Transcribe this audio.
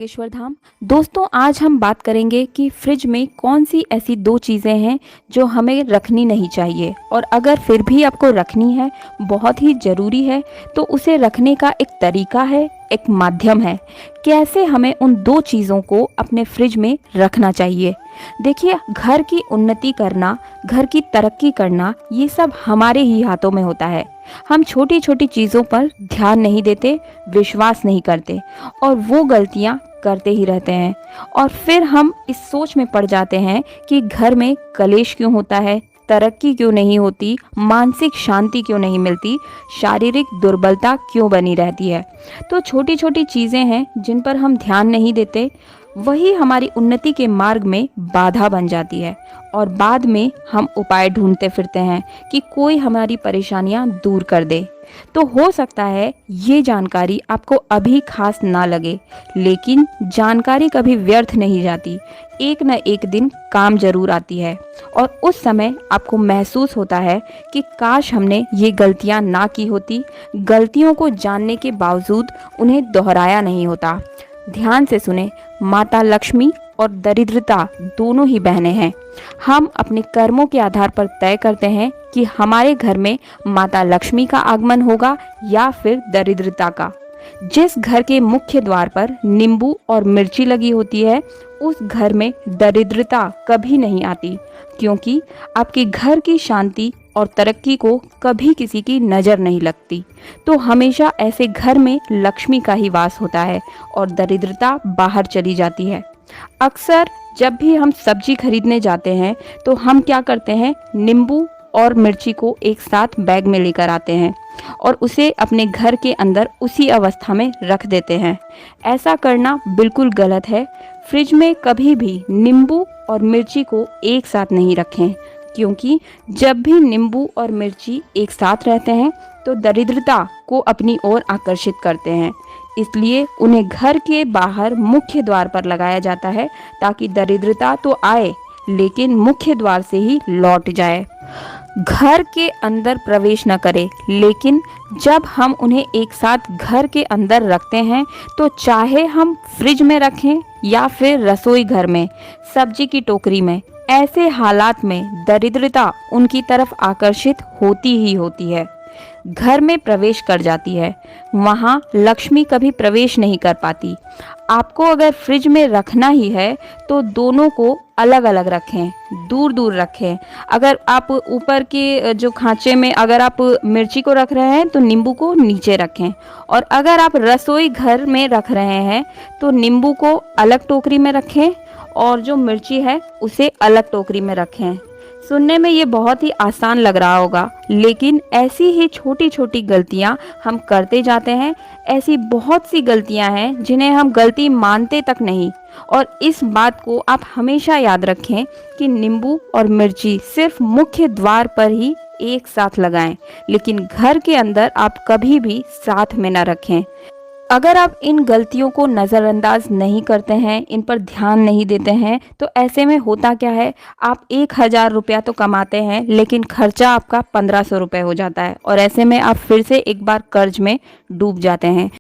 ईश्वर धाम। दोस्तों, आज हम बात करेंगे कि फ्रिज में कौन सी ऐसी दो चीज़ें हैं जो हमें रखनी नहीं चाहिए, और अगर फिर भी आपको रखनी है, बहुत ही ज़रूरी है, तो उसे रखने का एक तरीका है, एक माध्यम है। कैसे हमें उन दो चीज़ों को अपने फ्रिज में रखना चाहिए। देखिए, घर की उन्नति करना, घर की तरक्की करना, ये सब हमारे ही हाथों में होता है। हम छोटी छोटी चीज़ों पर ध्यान नहीं देते, विश्वास नहीं करते, और वो गलतियाँ करते ही रहते हैं। और फिर हम इस सोच में पड़ जाते हैं कि घर में कलेश क्यों होता है, तरक्की क्यों नहीं होती, मानसिक शांति क्यों नहीं मिलती, शारीरिक दुर्बलता क्यों बनी रहती है। तो छोटी छोटी चीज़ें हैं जिन पर हम ध्यान नहीं देते, वही हमारी उन्नति के मार्ग में बाधा बन जाती है, और बाद में हम उपाय ढूंढते फिरते हैं कि कोई हमारी परेशानियां दूर कर दे। तो हो सकता है ये जानकारी आपको अभी खास ना लगे, लेकिन जानकारी कभी व्यर्थ नहीं जाती, एक न एक दिन काम जरूर आती है। और उस समय आपको महसूस होता है कि काश हमने ये गलतियां ना की होती, गलतियों को जानने के बावजूद उन्हें दोहराया नहीं होता। ध्यान से सुने, माता लक्ष्मी और दरिद्रता दोनों ही बहनें हैं। हम अपने कर्मों के आधार पर तय करते हैं कि हमारे घर में माता लक्ष्मी का आगमन होगा या फिर दरिद्रता का। जिस घर के मुख्य द्वार पर नींबू और मिर्ची लगी होती है, उस घर में दरिद्रता कभी नहीं आती, क्योंकि आपके घर की शांति और तरक्की को कभी किसी की नज़र नहीं लगती। तो हमेशा ऐसे घर में लक्ष्मी का ही वास होता है और दरिद्रता बाहर चली जाती है। अक्सर जब भी हम सब्जी खरीदने जाते हैं तो हम क्या करते हैं, नींबू और मिर्ची को एक साथ बैग में लेकर आते हैं और उसे अपने घर के अंदर उसी अवस्था में रख देते हैं। ऐसा करना बिल्कुल गलत है। फ्रिज में कभी भी नींबू और मिर्ची को एक साथ नहीं रखें, क्योंकि जब भी नींबू और मिर्ची एक साथ रहते हैं तो दरिद्रता को अपनी ओर आकर्षित करते हैं। इसलिए उन्हें घर के बाहर मुख्य द्वार पर लगाया जाता है, ताकि दरिद्रता तो आए लेकिन मुख्य द्वार से ही लौट जाए। घर के अंदर प्रवेश न करे, लेकिन जब हम उन्हें एक साथ घर के अंदर रखते हैं तो चाहे हम फ्रिज में रखें या फिर रसोई घर में, सब्जी की टोकरी में, ऐसे हालात में दरिद्रता उनकी तरफ आकर्षित होती ही होती है, घर में प्रवेश कर जाती है। वहाँ लक्ष्मी कभी प्रवेश नहीं कर पाती। आपको अगर फ्रिज में रखना ही है तो दोनों को अलग अलग रखें, दूर दूर रखें। अगर आप ऊपर के जो खांचे में अगर आप मिर्ची को रख रहे हैं तो नींबू को नीचे रखें, और अगर आप रसोई घर में रख रहे हैं तो नींबू को अलग टोकरी में रखें और जो मिर्ची है उसे अलग टोकरी में रखें। सुनने में ये बहुत ही आसान लग रहा होगा, लेकिन ऐसी ही छोटी छोटी गलतियां हम करते जाते हैं। ऐसी बहुत सी गलतियां हैं जिन्हें हम गलती मानते तक नहीं। और इस बात को आप हमेशा याद रखें कि नींबू और मिर्ची सिर्फ मुख्य द्वार पर ही एक साथ लगाएं, लेकिन घर के अंदर आप कभी भी साथ में न रखें। अगर आप इन गलतियों को नज़रअंदाज नहीं करते हैं, इन पर ध्यान नहीं देते हैं, तो ऐसे में होता क्या है, आप 1000 रुपया तो कमाते हैं लेकिन खर्चा आपका 1500 रुपये हो जाता है, और ऐसे में आप फिर से एक बार कर्ज में डूब जाते हैं।